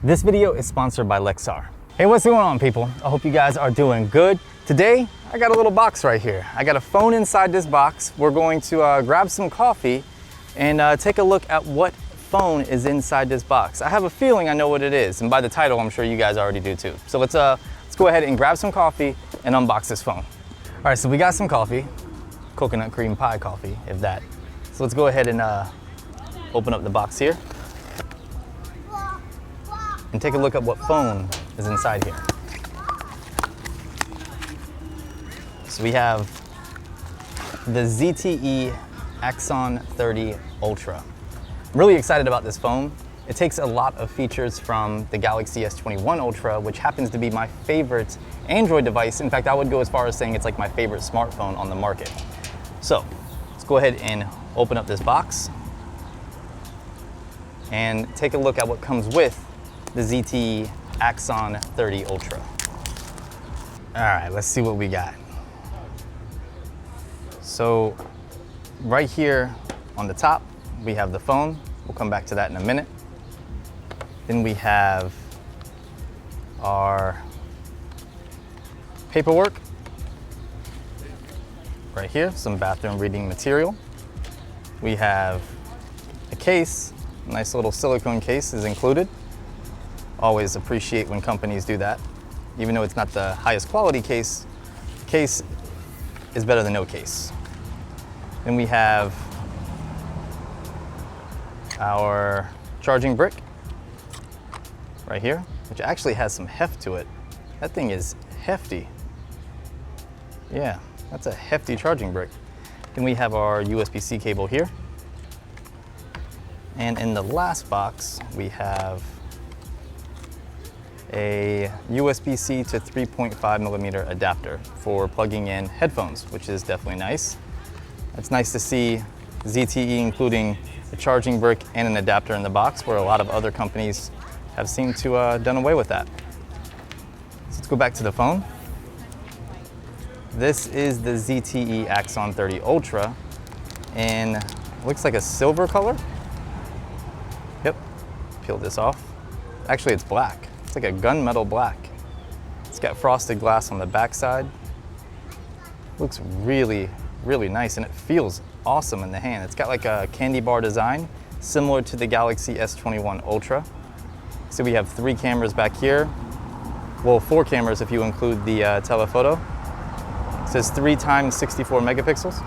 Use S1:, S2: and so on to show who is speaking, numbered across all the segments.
S1: This video is sponsored by Lexar. Hey, what's going on, people? I hope you guys are doing good. Today, I got a little box right here. I got a phone inside this box. We're going to grab some coffee and take a look at what phone is inside this box. I have a feeling I know what it is, and by the title, I'm sure you guys already do too. So let's go ahead and grab some coffee and unbox this phone. All right, so we got some coffee, coconut cream pie coffee, if that. So let's go ahead and open up the box here and take a look at what phone is inside here. So we have the ZTE Axon 30 Ultra. I'm really excited about this phone. It takes a lot of features from the Galaxy S21 Ultra, which happens to be my favorite Android device. In fact, I would go as far as saying it's like my favorite smartphone on the market. So let's go ahead and open up this box and take a look at what comes with the ZTE Axon 30 Ultra. All right, let's see what we got. So right here on the top, we have the phone. We'll come back to that in a minute. Then we have our paperwork right here, some bathroom reading material. We have a case, a nice little silicone case is included. Always appreciate when companies do that. Even though it's not the highest quality case is better than no case. Then we have our charging brick right here, which actually has some heft to it. That thing is hefty. Yeah, that's a hefty charging brick. Then we have our USB-C cable here. And in the last box, we have a USB-C to 3.5 millimeter adapter for plugging in headphones, which is definitely nice. It's nice to see ZTE including a charging brick and an adapter in the box, where a lot of other companies have seemed to done away with that. So let's go back to the phone. This is the ZTE Axon 30 Ultra in, looks like a silver color. Yep, peel this off. Actually, it's black. It's like a gunmetal black. It's got frosted glass on the backside. Looks really, really nice, and it feels awesome in the hand. It's got like a candy bar design, similar to the Galaxy S21 Ultra. So we have 3 cameras back here. Well, 4 cameras if you include the telephoto. It says 3 times 64 megapixels.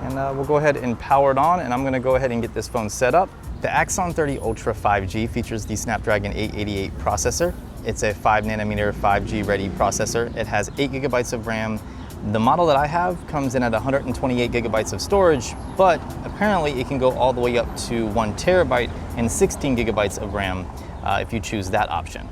S1: And we'll go ahead and power it on, and I'm gonna go ahead and get this phone set up. The Axon 30 Ultra 5G features the Snapdragon 888 processor. It's a 5 nanometer 5G ready processor. It has 8 gigabytes of RAM. The model that I have comes in at 128 gigabytes of storage, but apparently it can go all the way up to 1 terabyte and 16 gigabytes of RAM if you choose that option.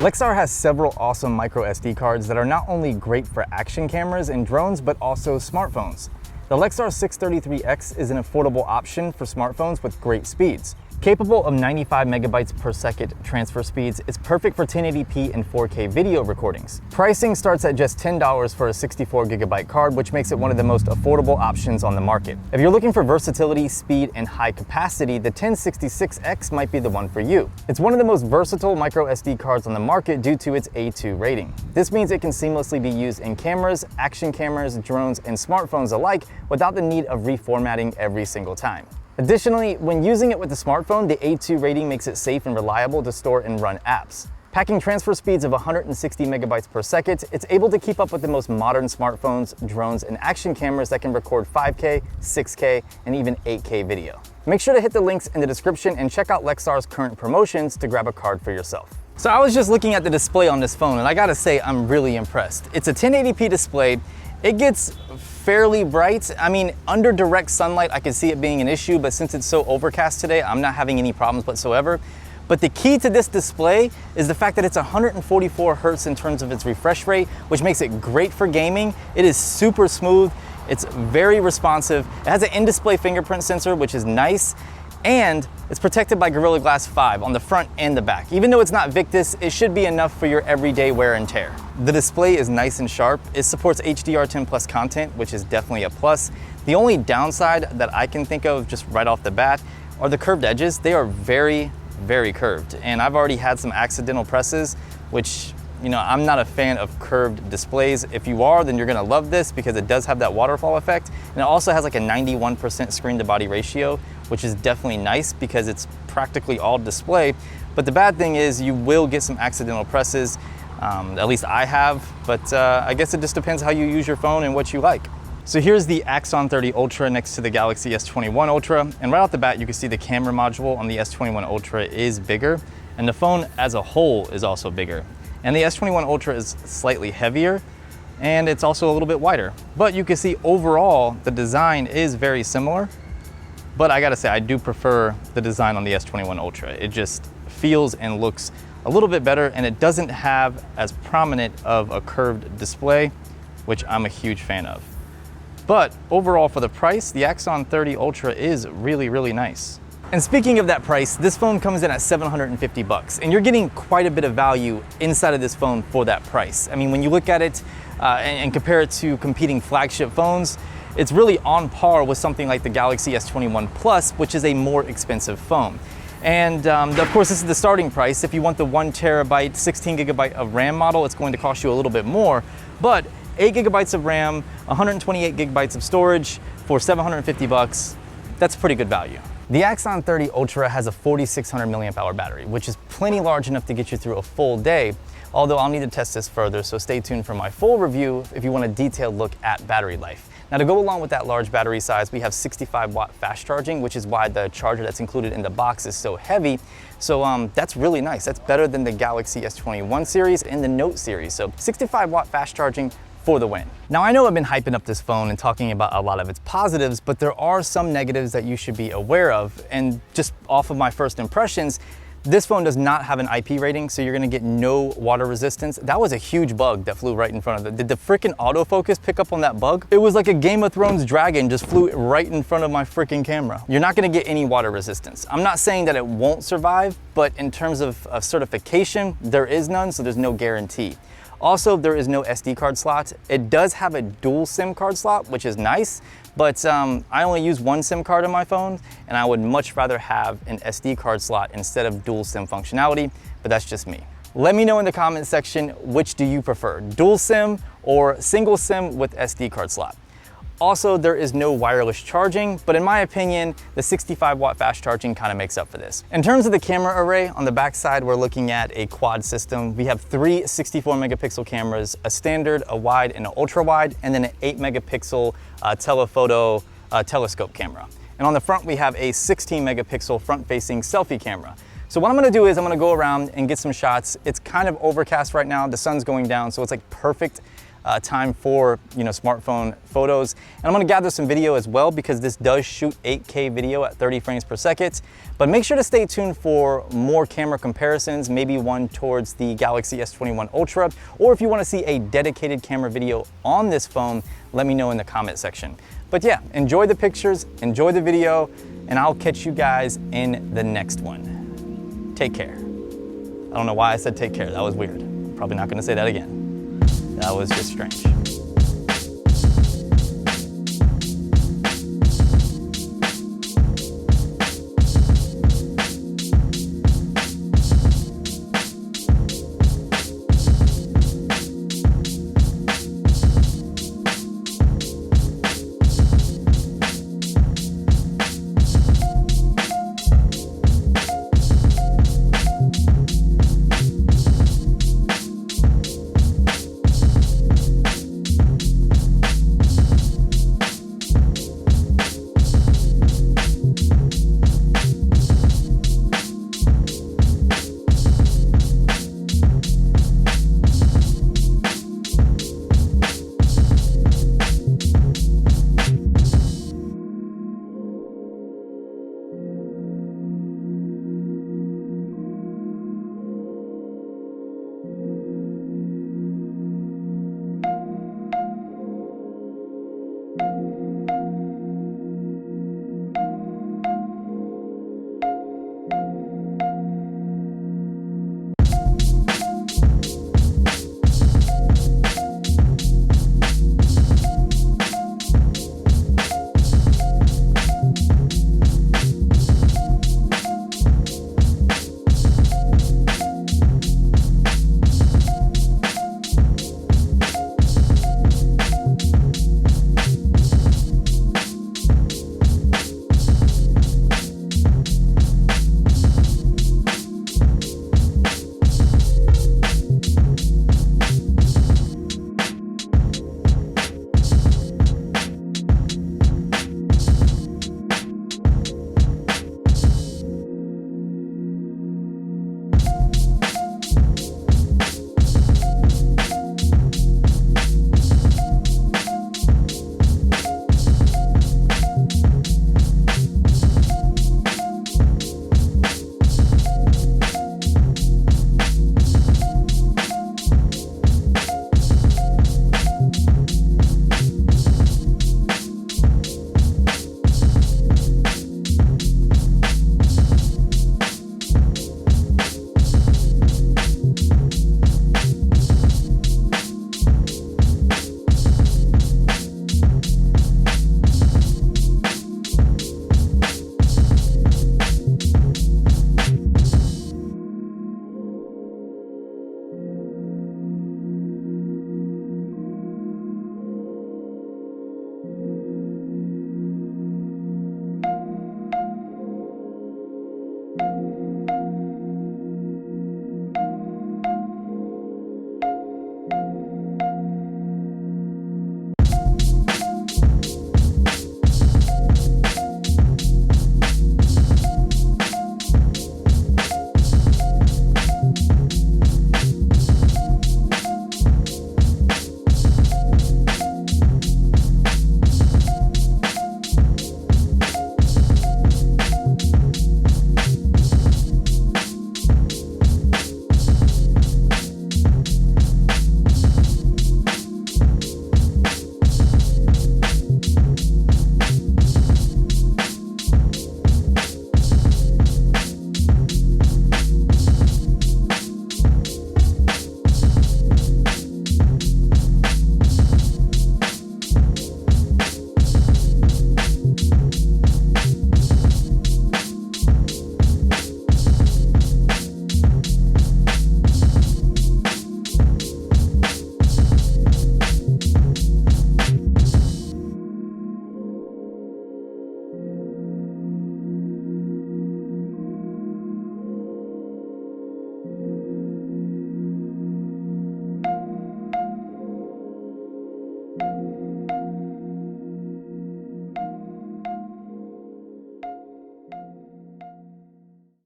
S1: Lexar has several awesome micro SD cards that are not only great for action cameras and drones, but also smartphones. The Lexar 633X is an affordable option for smartphones with great speeds. Capable of 95 megabytes per second transfer speeds, it's perfect for 1080p and 4K video recordings. Pricing starts at just $10 for a 64 gigabyte card, which makes it one of the most affordable options on the market. If you're looking for versatility, speed, and high capacity, the 1066X might be the one for you. It's one of the most versatile micro SD cards on the market due to its A2 rating. This means it can seamlessly be used in cameras, action cameras, drones, and smartphones alike without the need of reformatting every single time. Additionally, when using it with the smartphone, the A2 rating makes it safe and reliable to store and run apps. Packing transfer speeds of 160 megabytes per second, it's able to keep up with the most modern smartphones, drones, and action cameras that can record 5K, 6K, and even 8K video. Make sure to hit the links in the description and check out Lexar's current promotions to grab a card for yourself. So I was just looking at the display on this phone, and I gotta say, I'm really impressed. It's a 1080p display. It gets fairly bright. I mean, under direct sunlight, I can see it being an issue, but since it's so overcast today, I'm not having any problems whatsoever. But the key to this display is the fact that it's 144 Hertz in terms of its refresh rate, which makes it great for gaming. It is super smooth. It's very responsive. It has an in-display fingerprint sensor, which is nice. And it's protected by Gorilla Glass 5 on the front and the back. Even though it's not Victus, it should be enough for your everyday wear and tear. The display is nice and sharp. It supports HDR10+ content, which is definitely a plus. The only downside that I can think of just right off the bat are the curved edges. They are very, very curved. And I've already had some accidental presses, which, you know, I'm not a fan of curved displays. If you are, then you're gonna love this because it does have that waterfall effect. And it also has like a 91% screen to body ratio, which is definitely nice because it's practically all display. But the bad thing is you will get some accidental presses. At least I have, but I guess it just depends how you use your phone and what you like. So here's the Axon 30 Ultra next to the Galaxy S21 Ultra. And right off the bat, you can see the camera module on the S21 Ultra is bigger, and the phone as a whole is also bigger. And the S21 Ultra is slightly heavier, and it's also a little bit wider. But you can see overall, the design is very similar. But I gotta say, I do prefer the design on the S21 Ultra. It just feels and looks a little bit better, and it doesn't have as prominent of a curved display, which I'm a huge fan of. But overall, for the price, the Axon 30 Ultra is really, really nice. And speaking of that price, this phone comes in at $750, and you're getting quite a bit of value inside of this phone for that price. I mean, when you look at it and compare it to competing flagship phones, it's really on par with something like the Galaxy S21 Plus, which is a more expensive phone. And of course, this is the starting price. If you want the 1 terabyte, 16 gigabyte of RAM model, it's going to cost you a little bit more. But 8 gigabytes of RAM, 128 gigabytes of storage for $750, that's pretty good value. The Axon 30 Ultra has a 4600 milliamp hour battery, which is plenty large enough to get you through a full day, although I'll need to test this further, so stay tuned for my full review if you want a detailed look at battery life. Now, to go along with that large battery size, we have 65 watt fast charging, which is why the charger that's included in the box is so heavy. So that's really nice. That's better than the Galaxy S21 series and the Note series. So 65 watt fast charging for the win. Now, I know I've been hyping up this phone and talking about a lot of its positives, but there are some negatives that you should be aware of. And just off of my first impressions, this phone does not have an IP rating, so you're gonna get no water resistance. That was a huge bug that flew right in front of it. Did the freaking autofocus pick up on that bug? It was like a Game of Thrones dragon just flew right in front of my freaking camera. You're not gonna get any water resistance. I'm not saying that it won't survive, but in terms of certification, there is none, so there's no guarantee. Also, there is no SD card slot. It does have a dual SIM card slot, which is nice, but I only use one SIM card on my phone, and I would much rather have an SD card slot instead of dual SIM functionality, but that's just me. Let me know in the comment section, which do you prefer, dual SIM or single SIM with SD card slot? Also, there is no wireless charging, but in my opinion, the 65 watt fast charging kind of makes up for this. In terms of the camera array, on the back side, we're looking at a quad system. We have 3 64 megapixel cameras, a standard, a wide, and an ultra wide, and then an 8 megapixel telephoto telescope camera. And on the front, we have a 16 megapixel front-facing selfie camera. So what I'm gonna do is I'm gonna go around and get some shots. It's kind of overcast right now. The sun's going down, so it's like perfect time for, you know, smartphone photos. And I'm gonna gather some video as well because this does shoot 8K video at 30 frames per second. But make sure to stay tuned for more camera comparisons, maybe one towards the Galaxy S21 Ultra, or if you wanna see a dedicated camera video on this phone, let me know in the comment section. But yeah, enjoy the pictures, enjoy the video, and I'll catch you guys in the next one. Take care. I don't know why I said take care, that was weird. Probably not gonna say that again. That was just strange.